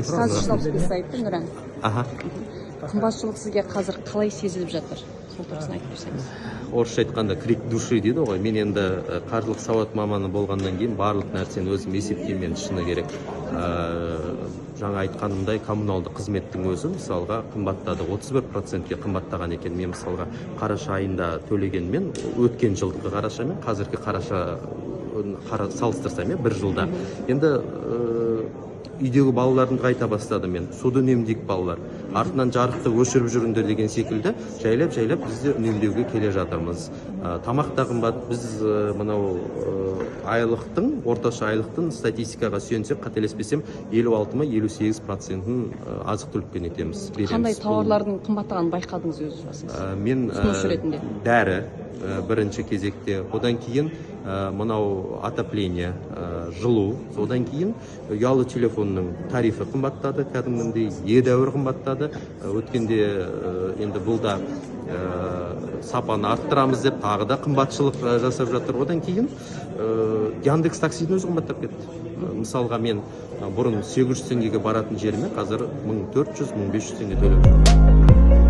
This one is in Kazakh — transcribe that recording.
Қазір спецсайты Нұран. Аха. Қымбатшылық сізге қазір қалай сезіліп жатыр? Сол тұрғысын айтып берсеңіз. Орысша айтқанда крик души дейді ғой. Мен енді қаржылық сауат маманы болғаннан кейін барлық нәрсені өзім есептеймін, шыны керек. Жаңа айтқанымдай коммуналды қызметтің өзі мысалға қымбаттады, 31%-ке қымбаттаған екен. Мен мысалға қараша айында төлегенмен өткен жылдығы қарашамен қазіргі қараша салыстырсам, бір жылда. Енді үйдегі балалардың қайта бастады, мен суды үнемдейік балалар. Артынан жарықты өшіріп жүріңдер деген секілді жайлап бізде үнемдеуге келе жатырмыз. Тамақ та қымбат. Біз мынау айлықтың, орташа айлықтың статистикаға сүйенсек, қателеспесем 56-58%-ін азық-түлікпен етеміз. Қандай тауарлардың қымбаттағанын байқадыңыз өз басыңыз? Мен дәрі бірінші кезекте, одан кейін мынау отопление, жылу, одан кейін ұялы телефонның тарифі қымбаттады, кәдімгідей едәуір қымбаттады. Өткенде енді бұл да сапаны арттырамыз деп тағы да қымбатшылық жасап жатыр. Одан кейін Яндекс таксидің өзі қымбаттап кетті. Мысалға мен бұрын 800 теңгеге баратын жеріме қазір 1400-1500 теңге төлеп жүрмін.